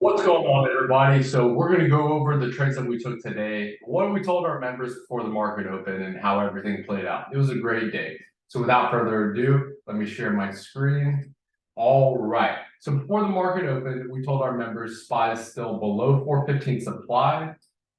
What's going on, everybody? So we're going to go over the trades that we took today, what we told our members before the market opened, and how everything played out. It was a great day. So without further ado, let me share my screen. All right. So before the market opened, we told our members SPY is still below 415 supply,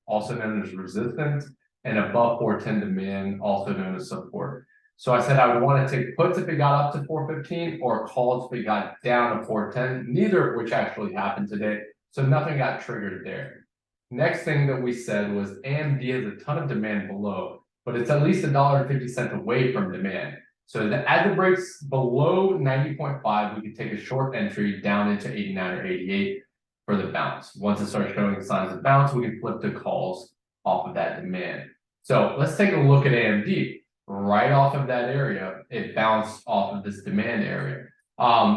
also known as resistance, and above 410 demand, also known as support. So I said I would want to take puts if it got up to 415 or calls if it got down to 410, neither of which actually happened today. So nothing got triggered there. Next thing that we said was AMD has a ton of demand below, but it's at least $1.50 away from demand. So as it breaks below 90.5, we can take a short entry down into 89 or 88 for the bounce. Once it starts showing signs of bounce, we can flip the calls off of that demand. So let's take a look at AMD. Right off of that area, it bounced off of this demand area.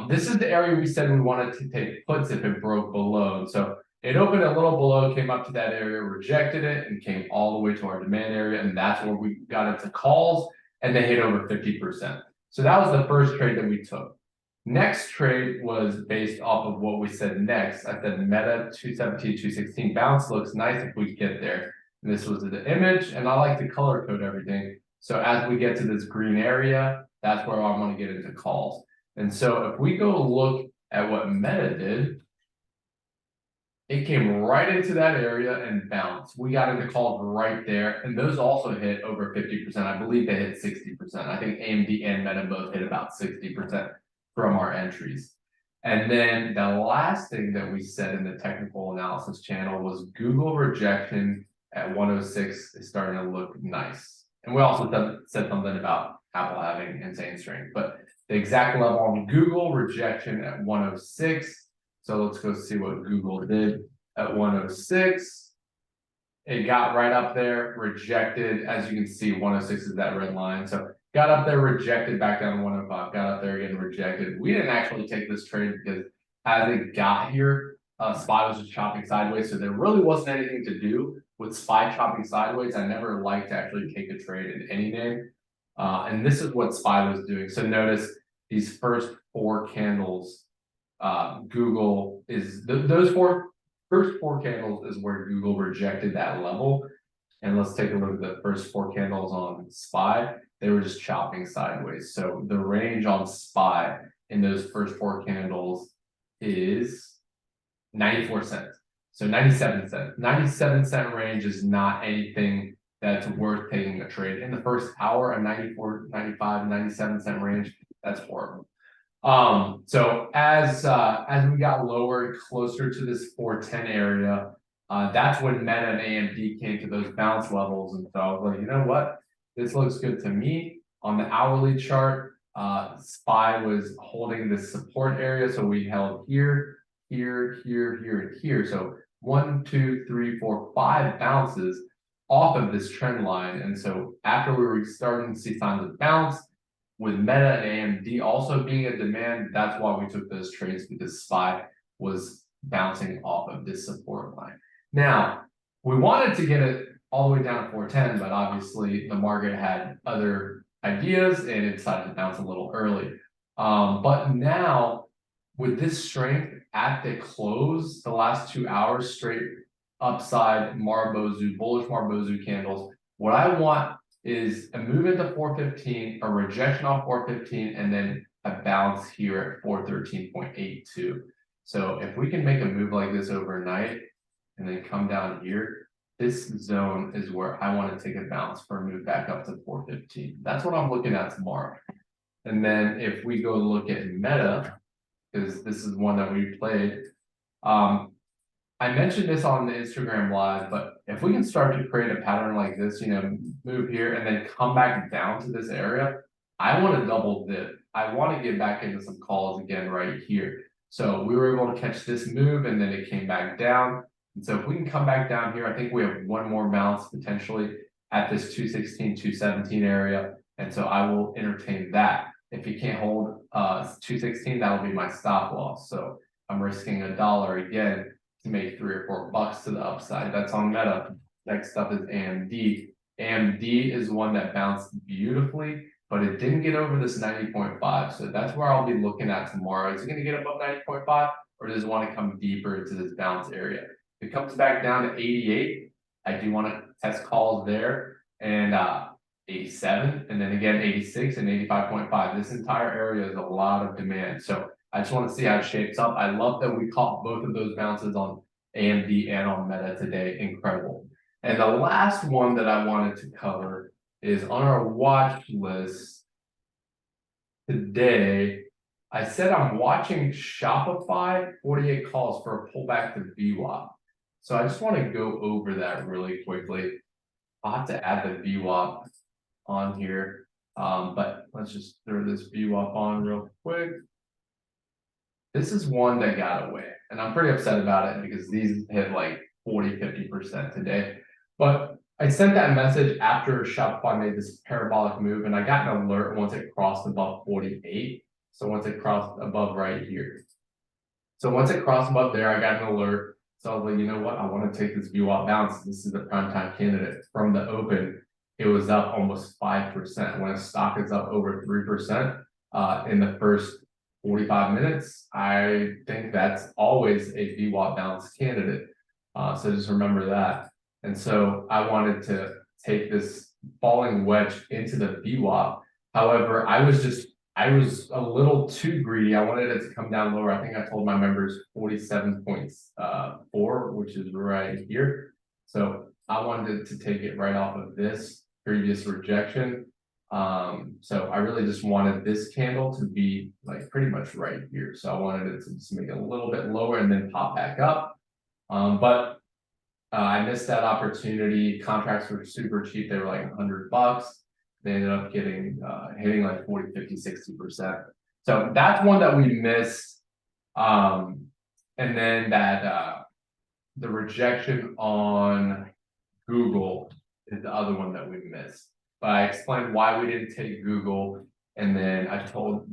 This is the area we said we wanted to take puts if it broke below. So it opened a little below, came up to that area, rejected it, and came all the way to our demand area. And that's where we got into calls, and they hit over 50%. So that was the first trade that we took. Next trade was based off of what we said next. I said META 217, 216 bounce looks nice if we get there. And this was the image, and I like to color code everything. So as we get to this green area, that's where I want to get into calls. And so if we go look at what META did, it came right into that area and bounced. We got into calls right there, and those also hit over 50%. I believe they hit 60%. I think AMD and META both hit about 60% from our entries. And then the last thing that we said in the technical analysis channel was Google rejection at 106 is starting to look nice. And we also said something about Apple having insane strength, but the exact level on Google rejection at 106. So let's go see what Google did at 106. It got right up there, rejected. As you can see, 106 is that red line. So got up there, rejected, back down to 105, got up there again, rejected. We didn't actually take this trade because as it got here, SPY was just chopping sideways. So there really wasn't anything to do with SPY chopping sideways. I never like to actually take a trade in any name. And this is what SPY was doing. So notice these first four candles, Google is, those first four candles is where Google rejected that level. And let's take a look at the first four candles on SPY. They were just chopping sideways. So the range on SPY in those first four candles is 94 cents. So 97 cents. 97-cent range is not anything that's worth taking a trade. In the first hour, a 94, 95, 97-cent range, that's horrible. So as we got lower, closer to this 410 area, that's when META and AMD came to those bounce levels. And so I was like, you know what? This looks good to me. On the hourly chart, SPY was holding this support area. So we held here, here, here, here, and here. So 1, 2, 3, 4, 5 bounces off of this trend line. And so after we were starting to see signs of bounce, with META and AMD also being a demand, that's why we took those trades, because SPY was bouncing off of this support line. Now, we wanted to get it all the way down to 410, but obviously the market had other ideas and it decided to bounce a little early. But now, with this strength at the close, the last 2 hours straight upside Marubozu, bullish Marubozu candles, what I want is a move into 415, a rejection off 415, and then a bounce here at 413.82. So if we can make a move like this overnight and then come down here, this zone is where I want to take a bounce for a move back up to 415. That's what I'm looking at tomorrow. And then if we go look at META, because this is one that we played, I mentioned this on the Instagram live, but if we can start to create a pattern like this, move here and then come back down to this area, I want to double dip. I want to get back into some calls again right here. So we were able to catch this move and then it came back down. And so if we can come back down here, I think we have one more bounce potentially at this 216, 217 area. And so I will entertain that. If you can't hold 216, that'll be my stop loss. So I'm risking $1 again to make $3 or $4 to the upside. That's on META. Next up is AMD. AMD is one that bounced beautifully, but it didn't get over this 90.5. So that's where I'll be looking at tomorrow. Is it going to get above 90.5? or does it want to come deeper into this bounce area? If it comes back down to 88, I do want to test calls there, and 87, and then again 86 and 85.5. This entire area is a lot of demand, so I just want to see how it shapes up. I love that we caught both of those bounces on AMD and on Meta today. Incredible. And the last one that I wanted to cover is on our watch list today. I said I'm watching Shopify 48 calls for a pullback to VWAP. So I just want to go over that really quickly. I'll have to add the VWAP on here, but let's just throw this VWAP on real quick. This is one that got away, and I'm pretty upset about it because these hit like 40–50% today. But I sent that message after Shopify made this parabolic move, and I got an alert once it crossed above 48. So once it crossed above right here. So once it crossed above there, I got an alert. So I was like, you know what? I want to take this VWAP bounce. This is the prime time candidate. From the open, it was up almost 5%. When a stock is up over 3% in the first 45 minutes, I think that's always a VWAP bounce candidate. So just remember that. And so I wanted to take this falling wedge into the VWAP. However, I was a little too greedy. I wanted it to come down lower. I think I told my members 47.4, which is right here. So I wanted to take it right off of this previous rejection. So I really just wanted this candle to be like pretty much right here. So I wanted it to just make it a little bit lower and then pop back up. But I missed that opportunity. Contracts were super cheap. They were like $100. They ended up getting hitting like 40, 50, 60%. So that's one that we missed. And then that the rejection on Google is the other one that we missed. But I explained why we didn't take Google, and then I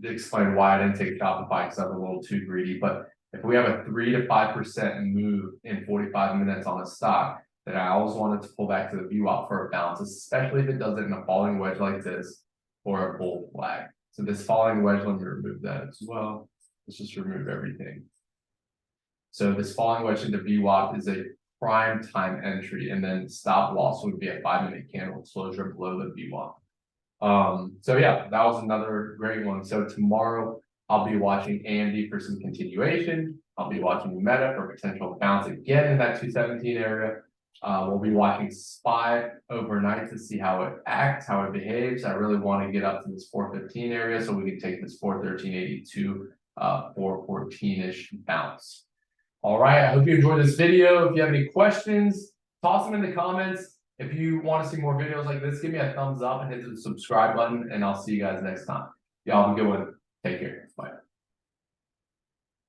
explained why I didn't take Shopify because I was a little too greedy. But if we have a 3 to 5% move in 45 minutes on a stock, then I always wanted to pull back to the VWAP for a bounce, especially if it does it in a falling wedge like this or a bull flag. So this falling wedge, let me remove that as well. Let's just remove everything. So this falling wedge into VWAP is a prime time entry, and then stop loss would be a 5-minute candle closure below the VWAP. So yeah, that was another great one. So tomorrow I'll be watching AMD for some continuation. I'll be watching Meta for potential bounce again in that 217 area. We'll be watching SPY overnight to see how it acts, how it behaves. I really want to get up to this 415 area so we can take this 413.82, 414-ish bounce. All right, I hope you enjoyed this video. If you have any questions, toss them in the comments. If you want to see more videos like this, give me a thumbs up and hit the subscribe button, and I'll see you guys next time. Y'all have a good one. Take care. Bye.